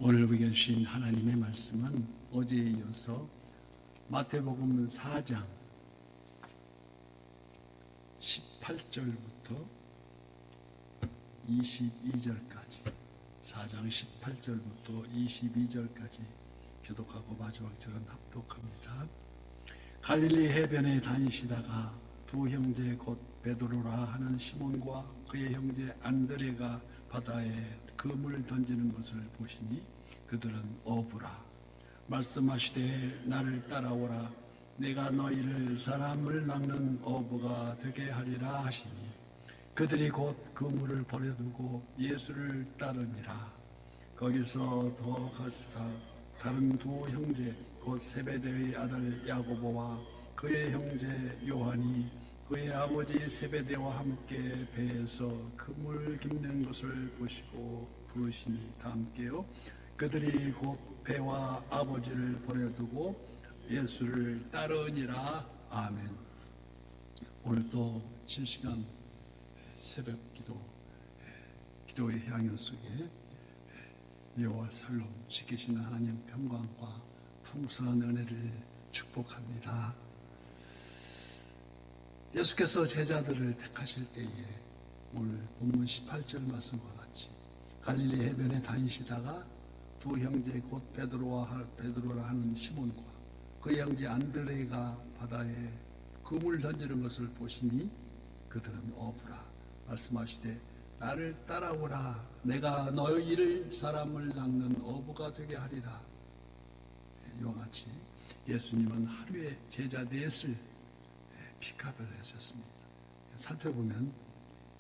오늘 우리에게 주신 하나님의 말씀은 어제에 이어서 마태복음 4장 18절부터 22절까지 4장 18절부터 22절까지 교독하고 마지막 절은 합독합니다. 갈릴리 해변에 다니시다가 두 형제 곧 베드로라 하는 시몬과 그의 형제 안드레가 바다에 그물 던지는 것을 보시니 그들은 어부라. 말씀하시되 나를 따라오라. 내가 너희를 사람을 낚는 어부가 되게 하리라 하시니 그들이 곧 그물을 버려두고 예수를 따르니라. 거기서 더 가시사 다른 두 형제 곧 세베대의 아들 야고보와 그의 형제 요한이 그의 아버지 세베대와 함께 배에서 그물 깁는 것을 보시고 부르시니 다 함께요. 그들이 곧 배와 아버지를 버려두고 예수를 따르니라. 아멘. 오늘도 실시간 새벽 기도의 향연 속에 여호와 살롬 지키시는 하나님 평강과 풍성한 은혜를 축복합니다. 예수께서 제자들을 택하실 때에 오늘 본문 18절 말씀과 같이 갈릴리 해변에 다니시다가 두 형제 곧 베드로라 하는 시몬과 그 형제 안드레가 바다에 그물 던지는 것을 보시니 그들은 어부라. 말씀하시되 나를 따라오라. 내가 너희를 사람을 낚는 어부가 되게 하리라. 이와 같이 예수님은 하루에 제자 넷을 픽업을 하셨습니다. 살펴보면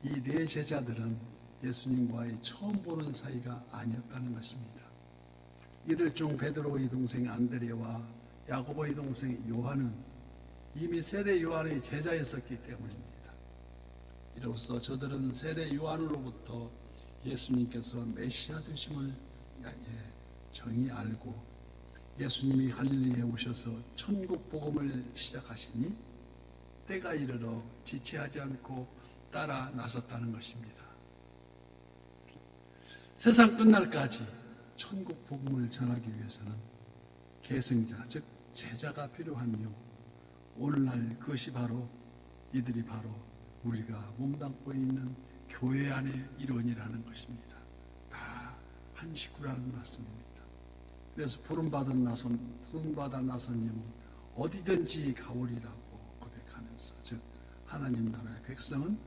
이 네 제자들은 예수님과의 처음 보는 사이가 아니었다는 것입니다. 이들 중 베드로의 동생 안드레와 야고보의 동생 요한은 이미 세례 요한의 제자였었기 때문입니다. 이로써 저들은 세례 요한으로부터 예수님께서 메시아 되심을 정히 알고 예수님이 갈릴리에 오셔서 천국 복음을 시작하시니 때가 이르러 지체하지 않고 따라 나섰다는 것입니다. 세상 끝날까지 천국 복음을 전하기 위해서는 계승자, 즉 제자가 필요하며 오늘날 그것이 바로 이들이 바로 우리가 몸담고 있는 교회 안의 일원이라는 것입니다. 다 한 식구라는 말씀입니다. 그래서 부름받아 나선님은 어디든지 가오리라고 고백하면서, 즉 하나님 나라의 백성은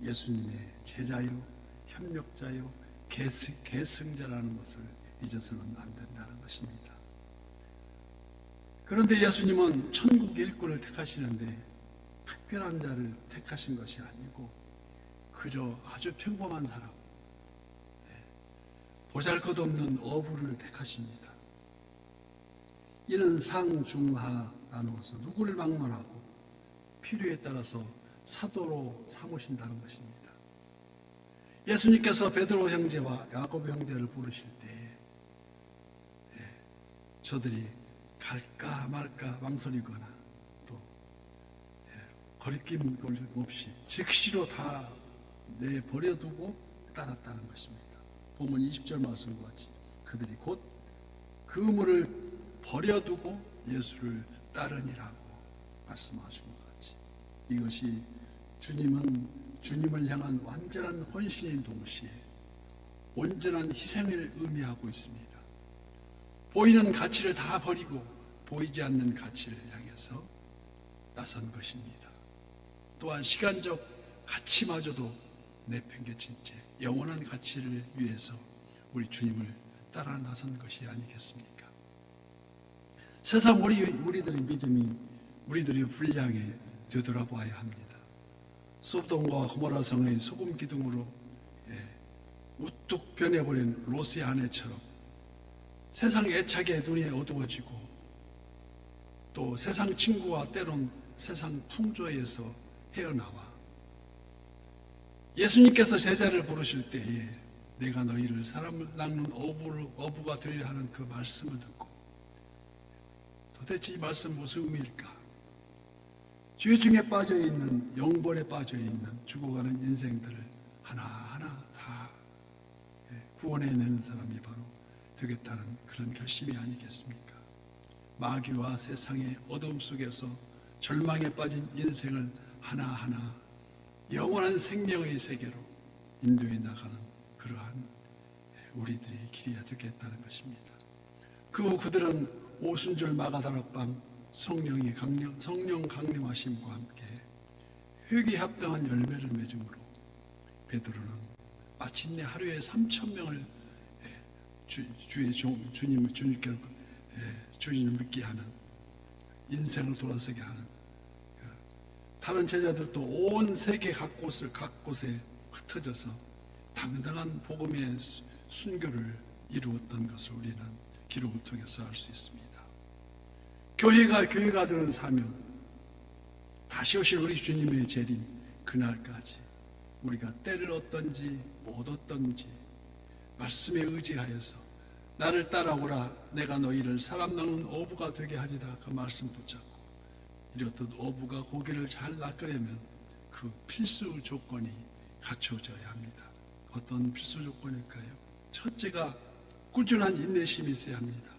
예수님의 제자요, 협력자요, 계승자라는 것을 잊어서는 안 된다는 것입니다. 그런데 예수님은 천국 일꾼을 택하시는데 특별한 자를 택하신 것이 아니고 그저 아주 평범한 사람, 보잘것없는 어부를 택하십니다. 이는 상중하 나누어서 누구를 막론하고 필요에 따라서 사도로 삼으신다는 것입니다. 예수님께서 베드로 형제와 야고보 형제를 부르실 때 저들이 갈까 말까 망설이거나 또 거리낌 없이 즉시로 다 내버려두고 따랐다는 것입니다. 본문 20절 말씀과 같이 그들이 곧 그물을 버려두고 예수를 따르니라고 말씀하신 것 같이 이것이 주님을 향한 완전한 헌신인 동시에 온전한 희생을 의미하고 있습니다. 보이는 가치를 다 버리고 보이지 않는 가치를 향해서 나선 것입니다. 또한 시간적 가치마저도 내팽개친 채 영원한 가치를 위해서 우리 주님을 따라 나선 것이 아니겠습니까? 세상 우리들의 믿음이 우리들의 분량에 되돌아봐야 합니다. 소돔과 고모라 성의 소금 기둥으로 우뚝 변해버린 롯의 아내처럼 세상 애착에 눈이 어두워지고 또 세상 친구와 때론 세상 풍조에서 헤어나와 예수님께서 제자를 부르실 때에 내가 너희를 사람을 낚는 어부가 되리라 하는 그 말씀을 듣고 도대체 이 말씀 무슨 의미일까? 죄 중에 빠져있는, 영벌에 빠져있는 죽어가는 인생들을 하나하나 다 구원해내는 사람이 바로 되겠다는 그런 결심이 아니겠습니까? 마귀와 세상의 어둠 속에서 절망에 빠진 인생을 하나하나 영원한 생명의 세계로 인도해 나가는 그러한 우리들의 길이야 되겠다는 것입니다. 그 후 그들은 오순절 마가다락방 성령 강림하심과 함께 회개합당한 열매를 맺음으로 베드로는 마침내 하루에 3,000명을 주님을 믿게 하는, 인생을 돌아서게 하는, 다른 제자들도 온 세계 각 곳에 흩어져서 당당한 복음의 순교를 이루었던 것을 우리는 기록을 통해서 알 수 있습니다. 교회가 되는 사명, 다시 오실 우리 주님의 재림 그날까지 우리가 때를 얻든지 못 얻든지 말씀에 의지하여서 나를 따라오라, 내가 너희를 사람 낚는 어부가 되게 하리라, 그 말씀 붙잡고 이렇듯 어부가 고기를 잘 낚으려면 그 필수 조건이 갖춰져야 합니다. 어떤 필수 조건일까요? 첫째가 꾸준한 인내심이 있어야 합니다.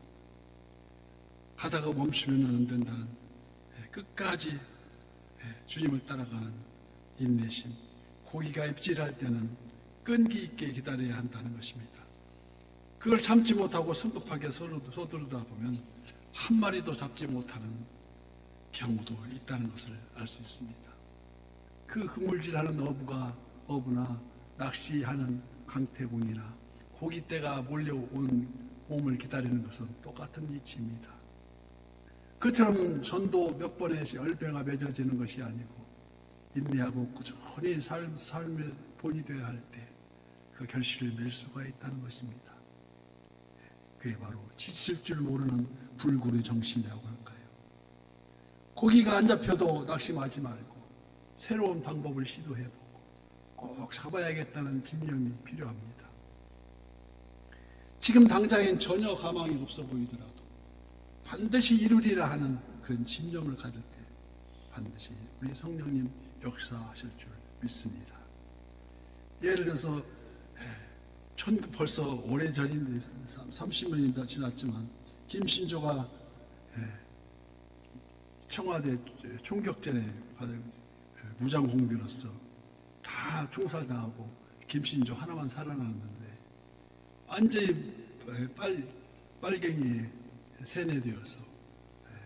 하다가 멈추면 안 된다는, 끝까지 주님을 따라가는 인내심. 고기가 입질할 때는 끈기 있게 기다려야 한다는 것입니다. 그걸 참지 못하고 성급하게 서두르다 보면 한 마리도 잡지 못하는 경우도 있다는 것을 알 수 있습니다. 그 그물질하는 어부나 낚시하는 강태공이나 고깃대가 몰려온 몸을 기다리는 것은 똑같은 이치입니다. 그처럼 전도 몇 번의 열배가 맺어지는 것이 아니고 인내하고 꾸준히 삶의 본이 되어야 할 때 그 결실을 맺을 수가 있다는 것입니다. 그게 바로 지칠 줄 모르는 불굴의 정신이라고 할까요? 고기가 안 잡혀도 낙심하지 말고 새로운 방법을 시도해보고 꼭 잡아야겠다는 집념이 필요합니다. 지금 당장엔 전혀 가망이 없어 보이더라도 반드시 이루리라 하는 그런 집념을 가질 때 반드시 우리 성령님 역사하실 줄 믿습니다. 예를 들어서 벌써 오래전인데 30년이 다 지났지만 김신조가 청와대 총격전에 받은 무장공비로서 다 총살당하고 김신조 하나만 살아났는데 완전히 빨갱이에 세뇌되어서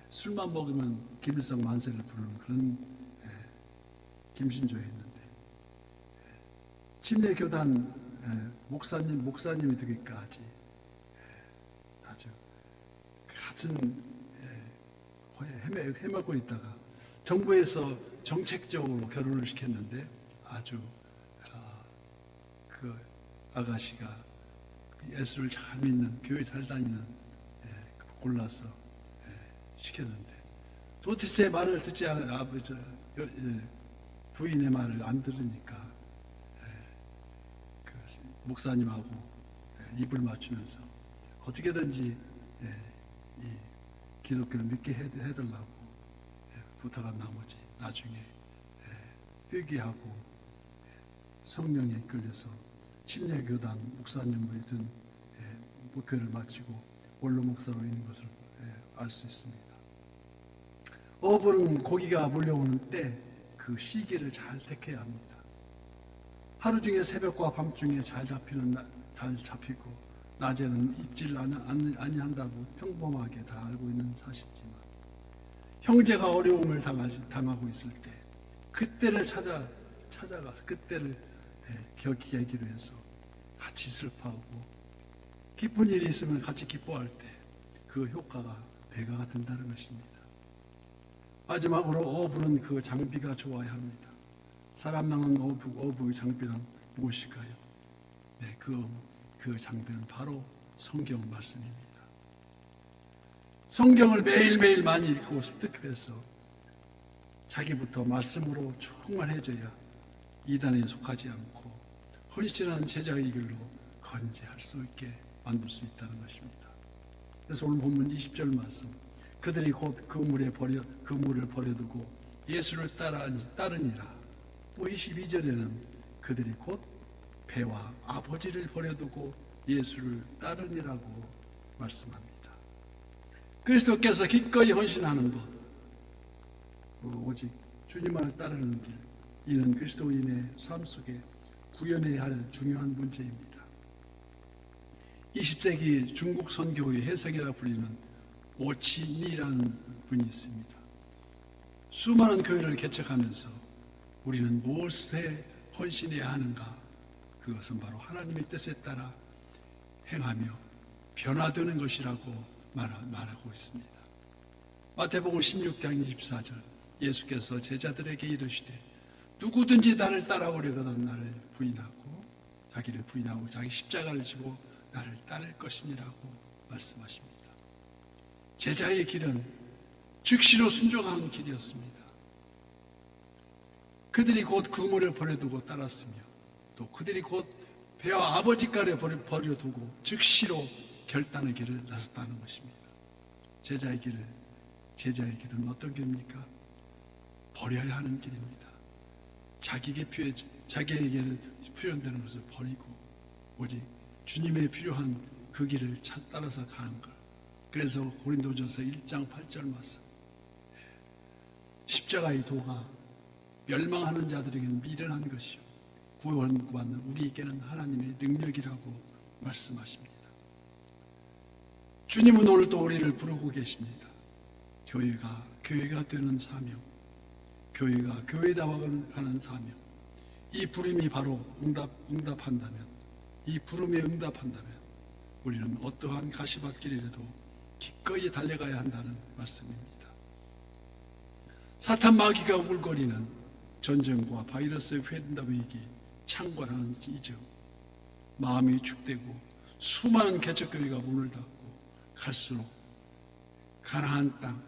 술만 먹으면 김일성 만세를 부르는 그런 김신조였는데 침례교단 목사님이 되기까지 아주 같은 헤매고 있다가 정부에서 정책적으로 결혼을 시켰는데 아주 그 아가씨가 예수를 잘 믿는 교회 잘 다니는 골라서 시켰는데 도대체 말을 듣지 않은 부인의 말을 안 들으니까 그 목사님하고 입을 맞추면서 어떻게든지 이 기독교를 믿게 해달라고 부탁한 나머지 나중에 회개하고 성령에 이끌려서 침례교단 목사님으로 든 목회를 마치고 원로 목사로 있는 것을 알 수 있습니다. 어부는 고기가 몰려오는 때 그 시기를 잘 택해야 합니다. 하루 중에 새벽과 밤중에 잘 잡히고 낮에는 입질 아니한다고 평범하게 다 알고 있는 사실이지만 형제가 어려움을 당하고 있을 때 그때를 찾아가서 그때를 계기로 해서 같이 슬퍼하고 기쁜 일이 있으면 같이 기뻐할 때 그 효과가 배가 된다는 것입니다. 마지막으로 어부는 그 장비가 좋아야 합니다. 사람 낚는 어부의 장비는 무엇일까요? 네, 그 장비는 바로 성경 말씀입니다. 성경을 매일매일 많이 읽고 습득해서 자기부터 말씀으로 충만해져야 이단에 속하지 않고 헌신하는 제자의 길로 건재할 수 있게 만들 수 있다는 것입니다. 그래서 오늘 본문 20절 말씀, 그들이 곧 그 물을 버려두고 예수를 따르니라. 또 22절에는 그들이 곧 배와 아버지를 버려두고 예수를 따르니라고 말씀합니다. 그리스도께서 기꺼이 헌신하는 것, 오직 주님만을 따르는 길, 이는 그리스도인의 삶 속에 구현해야 할 중요한 문제입니다. 20세기 중국 선교의 해석이라 불리는 오치니라는 분이 있습니다. 수많은 교회를 개척하면서 우리는 무엇에 헌신해야 하는가? 그것은 바로 하나님의 뜻에 따라 행하며 변화되는 것이라고 말하고 있습니다. 마태복음 16장 24절, 예수께서 제자들에게 이르시되 누구든지 나를 따라오려거든 나를 부인하고 자기를 부인하고 자기 십자가를 지고 나를 따를 것이니라고 말씀하십니다. 제자의 길은 즉시로 순종하는 길이었습니다. 그들이 곧 그물을 버려두고 따랐으며 또 그들이 곧 배와 아버지가를 버려두고 즉시로 결단의 길을 나섰다는 것입니다. 제자의 길은 어떤 길입니까? 버려야 하는 길입니다. 자기에게 필요되는 것을 버리고 오직 주님의 필요한 그 길을 따라서 가는 것. 그래서 고린도전서 1장 8절 말씀, 십자가의 도가 멸망하는 자들에게는 미련한 것이요 구원받는 우리에게는 하나님의 능력이라고 말씀하십니다. 주님은 오늘도 우리를 부르고 계십니다. 교회가 되는 사명, 교회가 교회다워가는 사명, 이 부름이 바로 응답한다면, 이 부름에 응답한다면 우리는 어떠한 가시밭길이라도 기꺼이 달려가야 한다는 말씀입니다. 사탄 마귀가 울거리는 전쟁과 바이러스의 팬데믹이 창궐하는 이점, 마음이 축되고 수많은 개척교회가 문을 닫고 갈수록 가나안 땅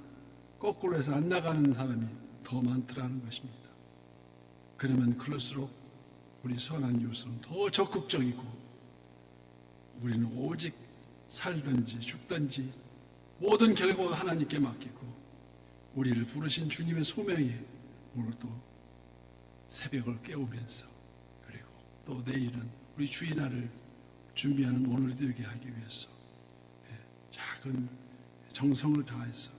거꾸로 해서 안 나가는 사람이 더 많더라는 것입니다. 그러면 그럴수록 우리 선한 이웃은 더 적극적이고 우리는 오직 살든지 죽든지 모든 결과가 하나님께 맡기고 우리를 부르신 주님의 소명에 오늘 또 새벽을 깨우면서 그리고 또 내일은 우리 주일날을 준비하는 오늘이 되게 하기 위해서 작은 정성을 다해서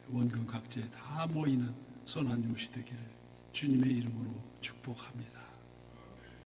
원근 각지에 다 모이는 선한 이웃이 되기를 주님의 이름으로 축복합니다.